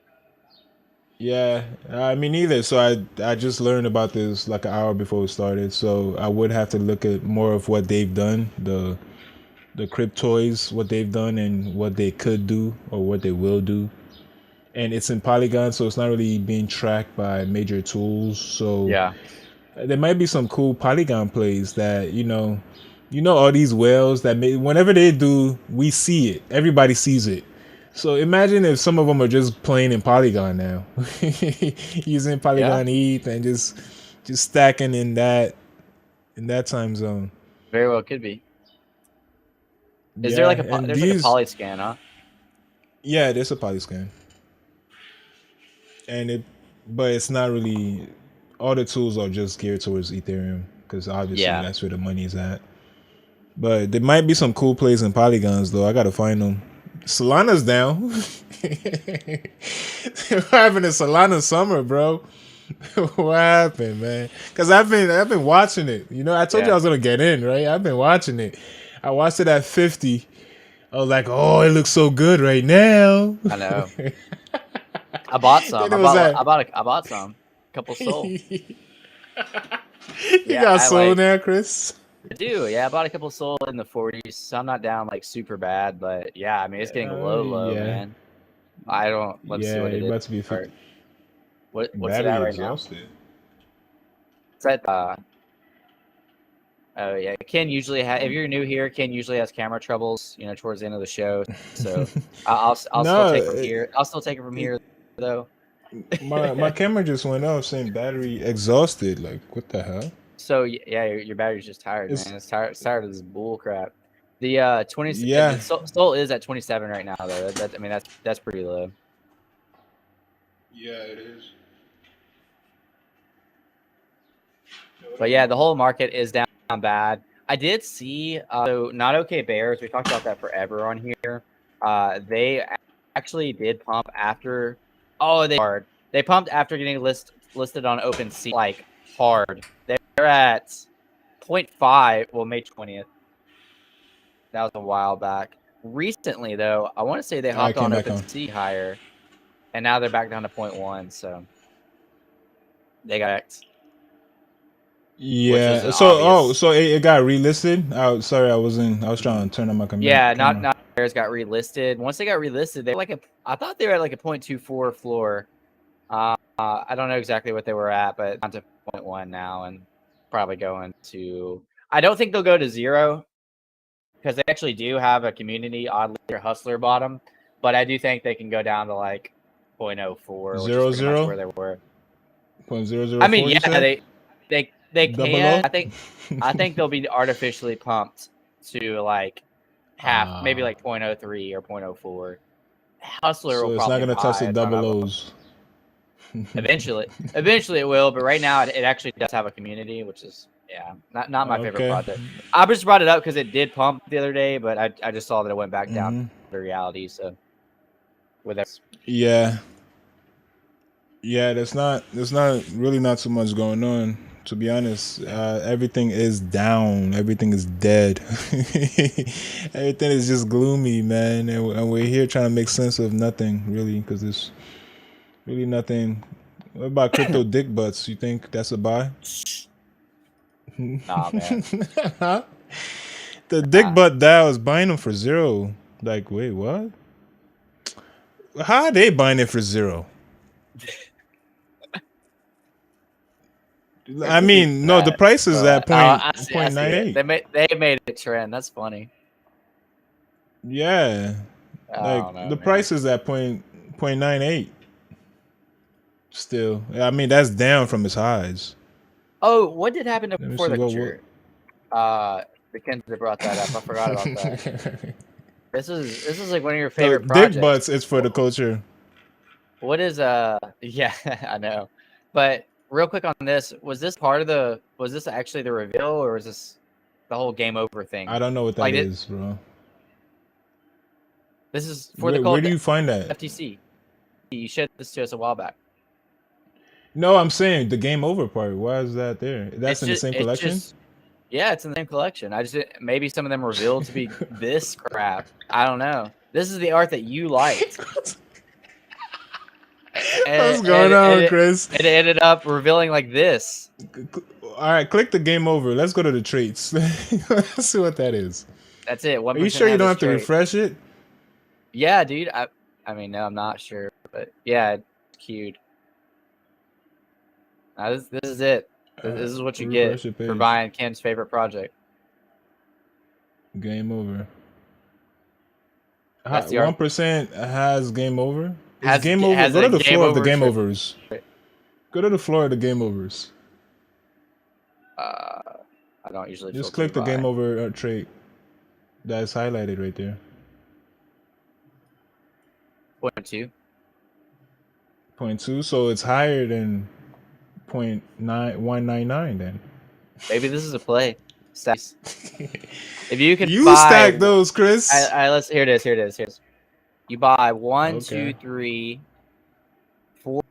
Yeah, I mean neither. So I just learned about this like an hour before we started. So I would have to look at more of what they've done, the Cryptoys, what they've done and what they could do or what they will do. And it's in Polygon, so it's not really being tracked by major tools. So Yeah. there might be some cool Polygon plays that all these whales that whenever they do, we see it. Everybody sees it. So imagine if some of them are just playing in Polygon now, using Yeah. Polygon ETH and just stacking in that time zone. Very well could be. Is there Yeah, like a and there's like a these, poly scan, huh? yeah, there's a Polyscan, and but it's not really. All the tools are just geared towards Ethereum because obviously Yeah. that's where the money's at. But there might be some cool plays in Polygons though. I gotta find them. Solana's down. What happened to Solana summer, bro? What happened, man? Because I've been watching it. I told you I Yeah. was gonna get in, right? I've been watching it. I watched it at 50. I was like, oh, it looks so good right now. I know. I bought some. Then it was at I bought some. Couple sold. you Yeah, got sold now, Chris. I do. Yeah, I bought a couple sold in the 40s. So I'm not down like super bad, but yeah, I mean it's getting low, Yeah, man. I don't. Let's see yeah. what it You're is. about to be Or what's it battery at right now? exhausted. It's at oh yeah. Ken usually if you're new here, Ken usually has camera troubles, towards the end of the show. So I'll still take from No, here. I'll still take it from here though. my camera just went off saying battery exhausted. Like, what the hell? So yeah, your battery's just tired, It's man. It's tired of this bull crap. The 20 yeah, the Soul is at 27 right now though. I mean that's pretty low. Yeah, it is. But yeah, the whole market is down bad. I did see so not okay bears. We talked about that forever on here. They actually did pump after. Oh, they hard. They pumped after getting listed on OpenSea like hard. They're at 0.5. Well, May 20th. That was a while back. Recently, though, I want to say they I hopped came on back on. OpenSea higher, and now they're back down to 0.1. So they got X, which is Yeah. an So obvious. so it got relisted. Sorry, I wasn't. I was trying to turn on my Yeah, camera. not bears got relisted. Once they got relisted, they were like a. I thought they were at like a 0.24 floor. I don't know exactly what they were at, but down to 0.1 now, and probably going to. I don't think they'll go to 0 because they actually do have a community oddly or hustler bottom, but I do think they can go down to like 0.04, which is Zero pretty much zero where they were. point zero zero I mean, four. You yeah, said they double can. O. I think they'll be artificially pumped to like half, maybe like 0.03 or 0.04. Hustler will So it's not probably gonna touch buy the a ton double of them O's. eventually it will, but right now it actually does have a community, which is not my favorite Okay. project. I just brought it up because it did pump the other day, but I just saw that it went back down Mm-hmm. to reality. So with that, Yeah. Yeah. There's not really not too much going on. To be honest, everything is down. Everything is dead. Everything is just gloomy, man. And we're here trying to make sense of nothing, really, because there's really nothing. What about crypto dick butts? You think that's a buy? nah, man, The dick nah. butt Dow is buying them for 0. Like, wait, what? How are they buying it for 0? Where I are these mean, no, the at? price is at I point see nine it. eight. They made it trend. That's funny. Yeah, I like don't know, the man. price is at point 98. Still, I mean that's down from its highs. Oh, what did happen Let me before see the what. culture? The Kenza brought that up. I forgot about that. This is like one of your No, favorite dick projects. butts is for the culture. What is yeah, I know. But real quick on this, was this actually the reveal or was this the whole game over thing? I don't know what that Like is, bro. this is for the Where called do you find that? FTC. You showed this to us a while back. No, I'm saying the game over part. Why is that there? That's in the same It's collection. just yeah, it's in the same collection. I just maybe some of them revealed to be this crap. I don't know. This is the art that you liked. What's going on, Chris? It ended up revealing like this. All right, click the game over. Let's go to the traits. Let's see what that is. That's it. Are you 1% sure you has don't this have to trait. refresh it? Yeah, dude. I mean, no, I'm not sure, but yeah, it's cute. This is it. This is what you get Refresh your for page. buying Ken's favorite project. Game over. That's the art. 1% has game over. Is game over? Has Go a to the game floor of the over game trait. overs. Go to the floor of the game overs. Uh, I don't usually Just filter click the game by over trait that's highlighted right there. 0.2. 0.2, so it's higher than 0.9199 then. Maybe this is a play. Stacks. If you could You buy, stack those, Chris. let's here it is. Here it is. Here's you buy one, Okay. 2, 3, 4,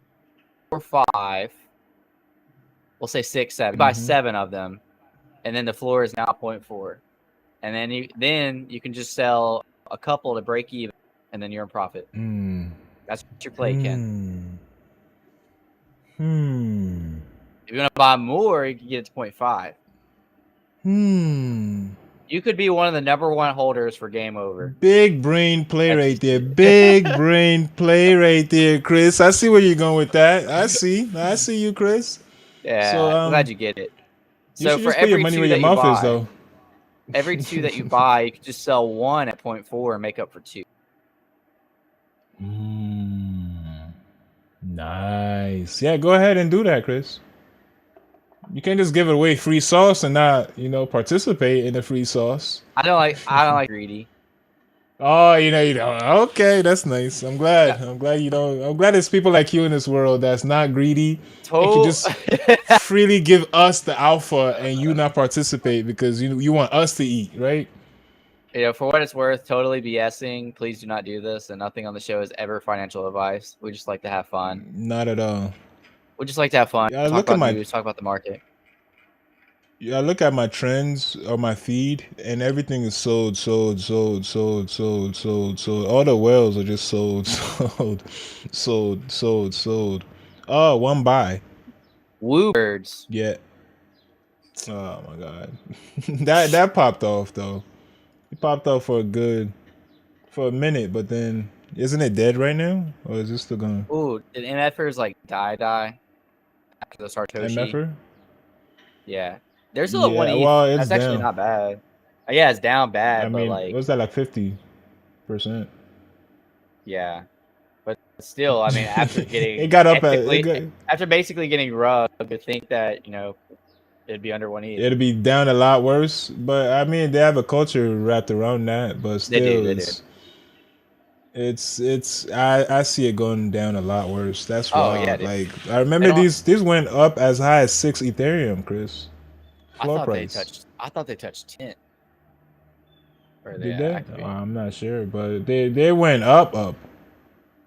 5. We'll say 6, 7. You buy 7 of them, and then the floor is now 0.4. And then you can just sell a couple to break even, and then you're in profit. Hmm. That's your play, Ken. Hmm. If you want to buy more, you can get it to 0.5. You could be one of the #1 holders for game over. Big brain play right there. FTC. Big brain play right there, Chris. I see where you're going with that. I see you, Chris. So Yeah, I'm glad you get it. you So should for just put your every money where 2 your that you mouth is, buy, though. every 2 that you buy, you could just sell 1 at 0.4 and make up for 2. Nice. Yeah, go ahead and do that, Chris. You can't just give away free sauce and not, participate in the free sauce. I don't like greedy. Oh, you know. Okay, that's nice. I'm glad. Yeah, I'm glad you know. I'm glad there's people like you in this world that's not greedy and can to- just freely give us the alpha and you not participate because you want us to eat, right? for what it's worth, totally BSing. Please do not do this, and nothing on the show is ever financial advice. We just like to have fun. Not at all. We just like to have fun. Yeah, Talk look at about my news. Talk about the market. yeah, I look at my trends on my feed and everything is sold, sold, sold, sold, sold, sold, sold. All the whales are just sold, sold, sold, sold, sold. Oh, one buy. Woo birds. Yeah. Oh my god. That popped off though. It popped off for a minute, but then isn't it dead right now? Or is it still going? Ooh, did MFers like die after the Sartoshi? MFer? Yeah, there's still a one Yeah, ETH. well it's That's actually down. not bad. Yeah, it's down I bad, but mean, like, what's that like 50%? yeah, but still, I mean, after It getting got up at it ethically, got after basically getting rugged, to think that it'd be under one ETH. it'll be down a lot worse. But I mean, they have a culture wrapped around that. But They do, still, they do. it's I see it going down a lot worse. That's Oh yeah, wild. dude. Like I They remember don't. these went up as high as 6 Ethereum, Chris. Floor price. I thought they touched 10. Or they Did they? Oh, activated. I'm not sure, but they went up.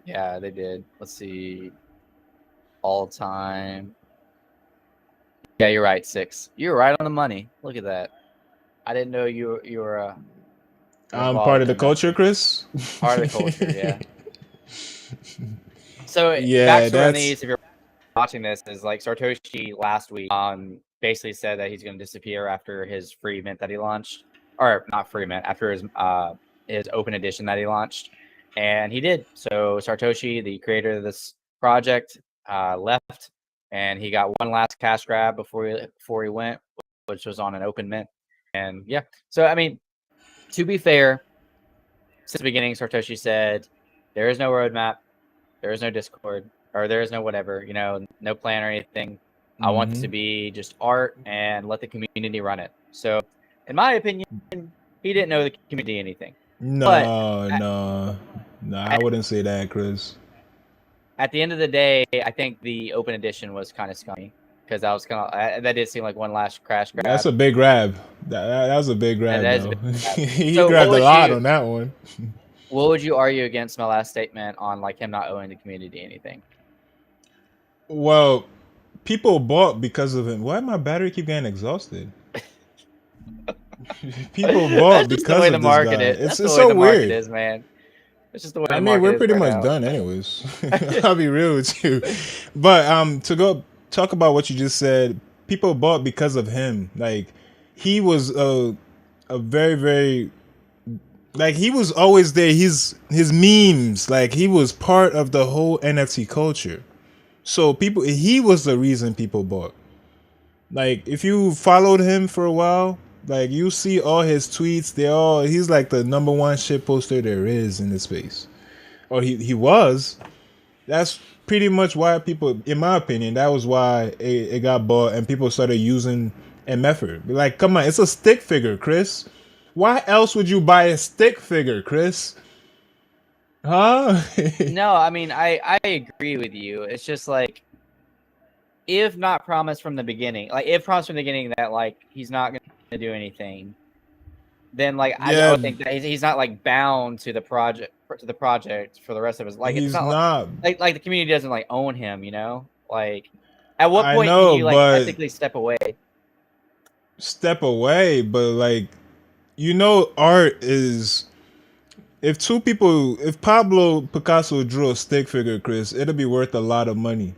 Yeah, they did. Let's see. All time. Yeah, you're right. 6. You were right on the money. Look at that. I didn't know you were I'm part involved of the in that. culture, Chris. Part of the culture. Yeah. So Yeah, backstory on that's these, if you're watching this, is like Satoshi last week basically said that he's going to disappear after his free mint that he launched, or not free mint, after his open edition that he launched, and he did. So Satoshi, the creator of this project, left, and he got one last cash grab before he went, which was on an open mint, and yeah. So I mean, to be fair, since the beginning, Satoshi said there is no roadmap. There is no Discord, or there is no whatever, no plan or anything. I want this to hmm be just art and let the community run it. So, in my opinion, he didn't know the community anything. But no, at, no, no. I at, wouldn't say that, Chris. at the end of the day, I think the open edition was kind of scummy because that did seem like one last crash That's grab. a big grab. That was a big And grab, that is a though. big grab. He So, grabbed a lot on that one. what would you argue against my last statement on like him not owing the community anything? Well, people bought because of him. Why my battery keep getting exhausted? People bought That's just the because way the of this market guy. is. It's That's the it's way so the market weird. is, man. It's just the way I the mean, market we're is pretty right much now. done, anyways. I'll be real with you. But to go talk about what you just said, people bought because of him. Like he was a very very like he was always there. His memes, like he was part of the whole NFT culture. So he was the reason people bought. Like if you followed him for a while, like you see all his tweets, he's like the number one shit poster there is in the space. Or he was. That's pretty much why people, in my opinion, that was why it got bought and people started using MFer. Like, come on, it's a stick figure, Chris. Why else would you buy a stick figure, Chris? Huh? No, I mean I agree with you. It's just like if not promised from the beginning, like if promised from the beginning that like he's not going to do anything, then like I Yeah, don't think that he's not like bound to the project for the rest of his like it's he's not not. like the community doesn't like own him. Like at what I point do know, you like but ethically step away? step away. But like, art is. If Pablo Picasso drew a stick figure, Chris, it'll be worth a lot of money.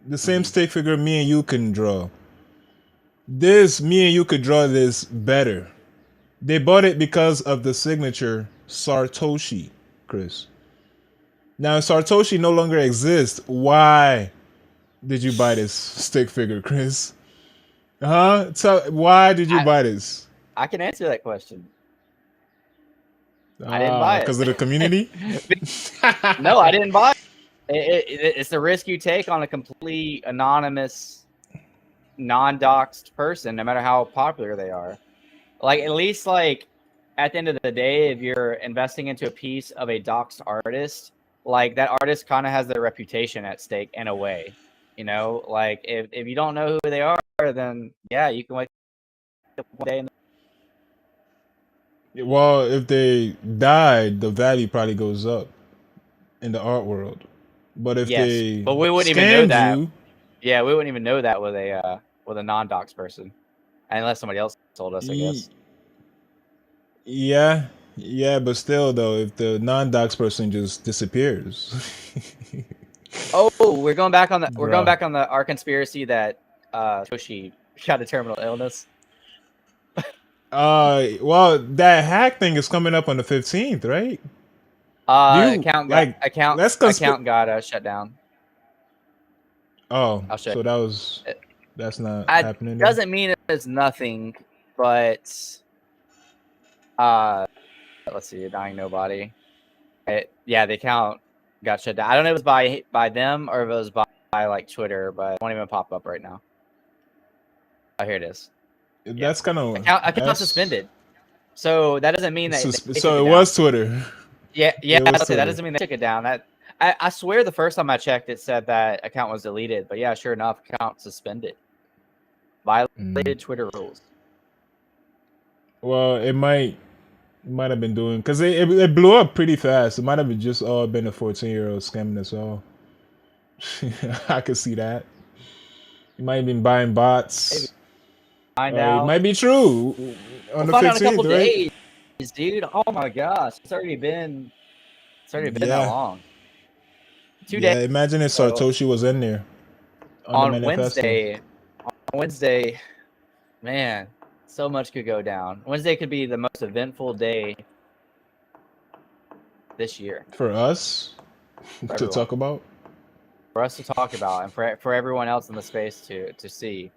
The same Mm-hmm. stick figure me and you can draw. Me and you could draw this better. They bought it because of the signature Sartoshi, Chris. Now Sartoshi no longer exists. Why did you buy this stick figure, Chris? Huh? So why did you I buy this? I can answer that question. I didn't buy Because of the it. community? No, I didn't buy it's the risk you take on a completely anonymous, non-doxed person, no matter how popular they are. Like at least like at the end of the day, if you're investing into a piece of a doxed artist, like that artist kind of has their reputation at stake in a way. You know, like if you don't know who they are, then yeah, you can wake up one day and Well, if they died, the value probably goes up in the art world. But if yes, they but we wouldn't even know scammed that. you, Yeah, we wouldn't even know that with a non-dox person, unless somebody else told us, I y- guess. yeah, yeah, but still though, if the non-dox person just disappears, Oh, we're going back on bruh. our conspiracy that Toshi got a terminal illness. Well, that hack thing is coming up on the 15th, right? Do you Account got like? Let's consp. shut down. Oh, I'll show so you. that's not I happening then. doesn't mean it's nothing, but uh, let's see, dying nobody. Yeah, the account got shut down. I don't know if it was by them or if it was by like Twitter, but it won't even pop up right now. Oh, here it is. Yeah, That's kind of account suspended. So that doesn't mean that they took so it it down. was Twitter. Yeah, It was I'll say that Twitter. doesn't mean they took it down. That I swear the first time I checked, it said that account was deleted. But yeah, sure enough, account suspended. Violated Twitter rules. Well, it might have been doing because it blew up pretty fast. It might have just all been a 14-year-old scamming us all. I could see that. You might have been buying Maybe bots. find It out. might be true on We'll the find out in a 15th, couple right? days, dude. Oh my gosh, it's already been that Yeah. long. 2 days. Yeah, imagine if So Satoshi was in there on the on manifesto. Wednesday, man, so much could go down. Wednesday could be the most eventful day this year For us for to everyone, talk about. for us to talk about, and for everyone else in the space to see.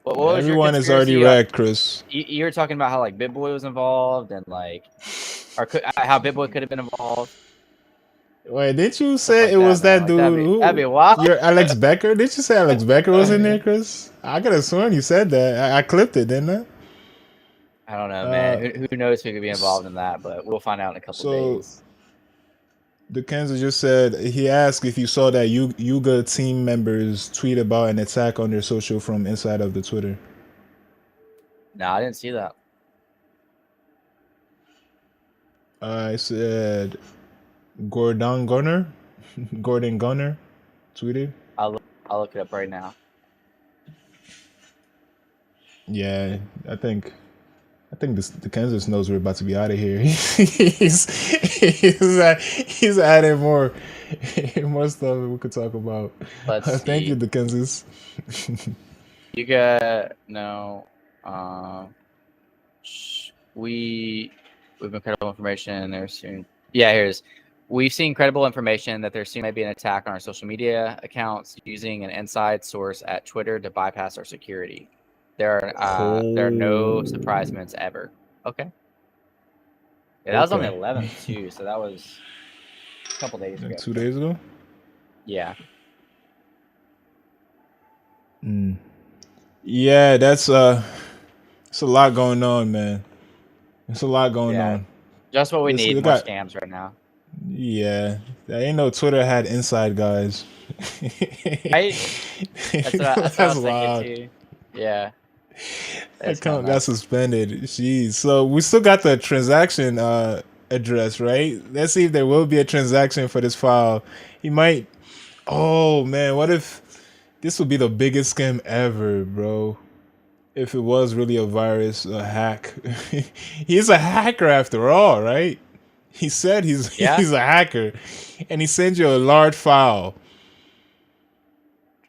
What was your Everyone is already conspiracy? wrecked, Chris. You were talking about how like BitBoy was involved and like, or how BitBoy could have been involved, Wait, didn't you stuff say like it that, was man. that Like dude that'd who? be wild. You're Alex Becker? Didn't you say Alex Becker was in there, Chris? I could have sworn you said that. I clipped it, didn't I? I don't know, man. Uh, Who knows who could be s- involved in that? But we'll find out in a couple so days. the Kansas just said he asked if you saw that Yuga team members tweet about an attack on their social from inside of the Twitter. No, I didn't see that. I said Gordon Gunner, Gordon Gunner, tweeted. I'll look it up right now. Yeah, I think the Kansas knows we're about to be out of here. He's adding more stuff we could talk about. Let's Thank you, see. the Kansas. You got no. We've been credible information. There's soon. Yeah, here's. We've seen credible information that there soon may be an attack on our social media accounts using an inside source at Twitter to bypass our security. There are no Oh, surprisements ever. Okay. Yeah, that was on the okay. 11th too, so that was a couple days ago. 2 days ago. Yeah. Yeah, it's a lot going on, man. It's a lot going Yeah. on. Just what we This need. it More got scams right now. yeah. I ain't know Twitter had inside guys. Right? That's what I That's was thinking wild. too. Yeah. That's kind of Account got nuts. suspended. Jeez. So we still got the transaction address, right? Let's see if there will be a transaction for this file. He might. Oh man, what if this would be the biggest scam ever, bro? If it was really a virus, a hack. He's a hacker after all, right? He said he's Yeah. he's a hacker, and he sends you a large file.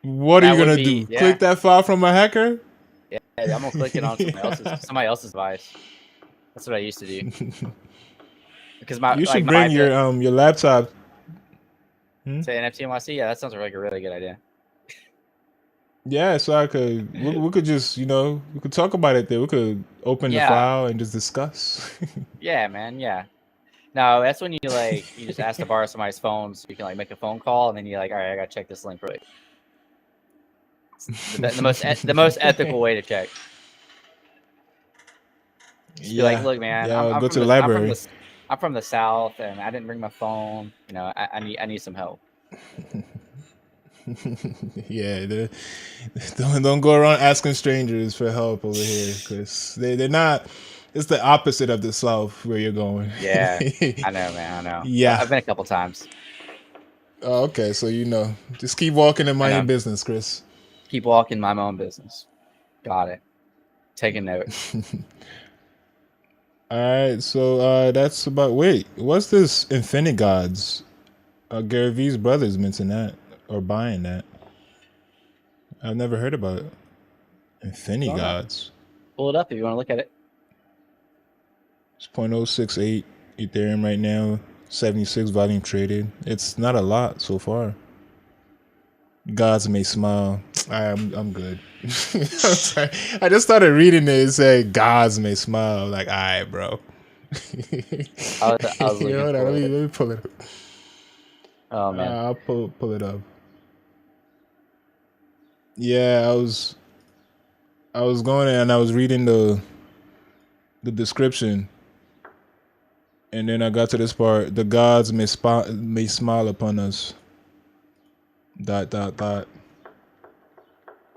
What are That you would gonna be, do? yeah. Click that file from a hacker? Yeah, I'm gonna click it on somebody else's device. That's what I used to do. Because You should my bring your laptop. say NFT NYC, yeah, that sounds like a really good idea. Yeah, so we could just we could talk about it there. We could open the Yeah. file and just discuss. Yeah, man, yeah. No, that's when you just ask to borrow somebody's phone so you can like make a phone call and then you're like, all right, I gotta check this link real quick. It's the most ethical way to check. Just be like, Yeah, look, man, yeah. I'm, I'll I'm go from to the the I'm from library. the I'm from the South, and I didn't bring my phone. I need some help. Yeah, don't go around asking strangers for help over here because they're not. It's the opposite of the South where you're going. Yeah, I know, man. I know. Yeah. I've been a couple times. Oh, okay, so you know, just keep walking and I mind your know. business, Chris. Keep walking my own business. Got it. Taking note. All right, so that's about. Wait, what's this Infinity Gods? Gary V's brothers mentioned that or buying that. I've never heard about it. I Infinity don't know. Gods. Pull it up if you want to look at it. It's 0.068 Ethereum right now. 76 volume traded. It's not a lot so far. Gods may smile. I'm good. I'm sorry. I just started reading it. It said gods may smile. Like, all right, bro. I was looking Hold on, for let it. me pull it up. Oh man. I'll pull it up. Yeah, I was going and I was reading the description, and then I got to this part. The gods may smile upon us. Dot dot dot.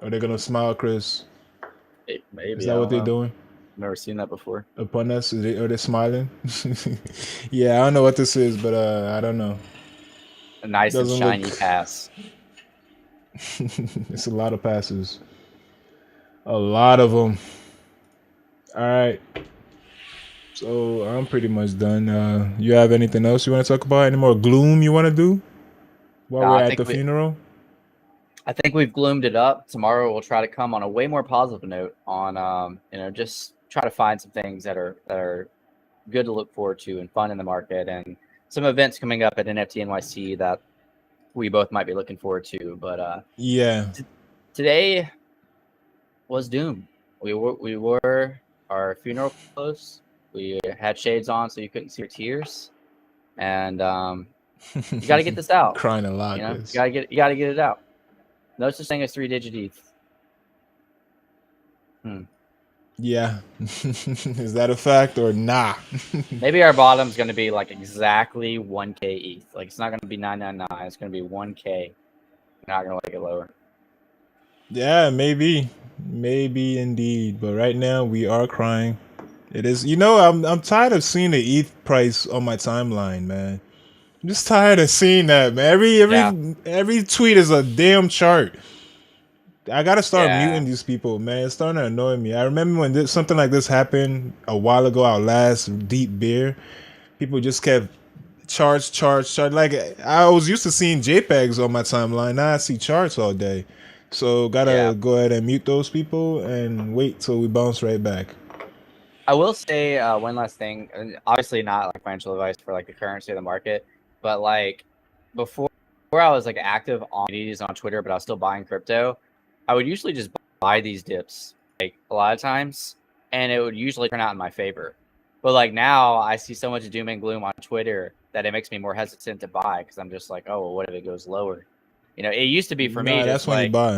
Are they gonna smile, Chris? Is Maybe, that I what don't they're know. doing Never seen that before. upon us? Are they smiling? Yeah, I don't know what this is, but I don't know. A nice and Doesn't shiny look. pass. It's a lot of passes. A lot of them. All right. So I'm pretty much done. You have anything else you want to talk about? Any more gloom you want to do while No, we're I at think the we funeral? I think we've gloomed it up. Tomorrow we'll try to come on a way more positive note on just try to find some things that are good to look forward to and fun in the market, and some events coming up at NFT NYC that we both might be looking forward to. But Yeah. today was doom. We wore our funeral clothes. We had shades on so you couldn't see your tears, and you got to get this out. Crying a You lot, know, Chris. you got to get it out. No such thing as 3-digit ETH. Hmm. Yeah. Is that a fact or nah? Maybe our bottom's going to be like exactly 1K ETH. Like it's not going to be 999. It's going to be 1K. We're not going to like it lower. Yeah, maybe. Maybe indeed. But right now we are crying. It is, I'm tired of seeing the ETH price on my timeline, man. I'm just tired of seeing that, man. Every Yeah. every every tweet is a damn chart. I gotta start Yeah. muting these people, man. It's starting to annoy me. I remember when something like this happened a while ago, our last deep beer. People just kept charge. Like I was used to seeing JPEGs on my timeline. Now I see charts all day. So Yeah. gotta go ahead and mute those people and wait till we bounce right back. I will say one last thing. And obviously, not like financial advice for like the currency of the market, but like before I was like active on communities on Twitter, but I was still buying crypto. I would usually just buy these dips like a lot of times, and it would usually turn out in my favor. But like now, I see so much doom and gloom on Twitter that it makes me more hesitant to buy because I'm just like, oh, well, what if it goes lower? It used to be for me Nah, just that's when you like buy.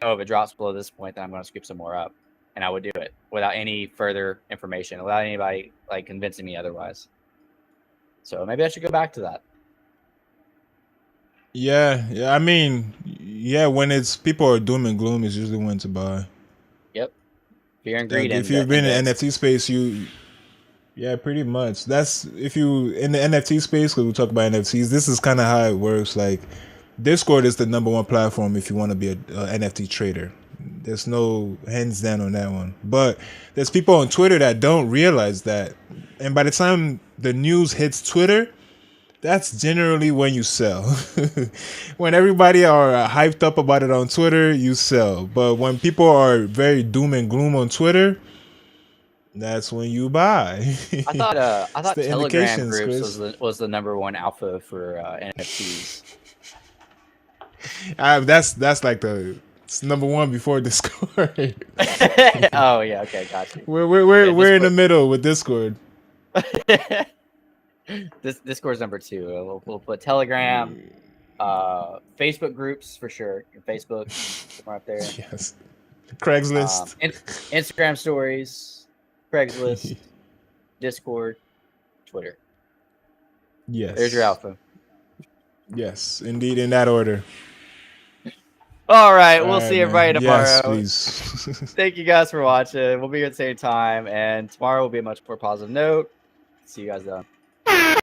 oh, if it drops below this point, then I'm going to scoop some more up, and I would do it without any further information, without anybody like convincing me otherwise. So maybe I should go back to that. Yeah. I mean, yeah. When it's people are doom and gloom, is usually when to buy. Yep, fear and greed Like if and you've been in index. NFT space, yeah, pretty much. That's if you in the NFT space because we talk about NFTs. This is kind of how it works. Like Discord is the number one platform if you want to be a NFT trader. There's no hands down on that one. But there's people on Twitter that don't realize that, and by the time the news hits Twitter, that's generally when you sell. When everybody are hyped up about it on Twitter, you sell. But when people are very doom and gloom on Twitter, that's when you buy. I It's thought the Telegram indications, groups Chris. was the number one alpha for NFTs. That's like it's number one before Discord. Oh yeah, okay, got you. Yeah, We're in the Discord. middle with Discord. This Discord's number two. We'll put Telegram, Facebook groups for sure. Facebook somewhere up there. Yes. Craigslist. Instagram stories. Craigslist, Discord, Twitter. Yes. There's your outfit. Yes, indeed, in that order. All right, we'll All right, see everybody man. Yes, tomorrow. please. Thank you guys for watching. We'll be here at the same time, and tomorrow will be a much more positive note. See you guys then.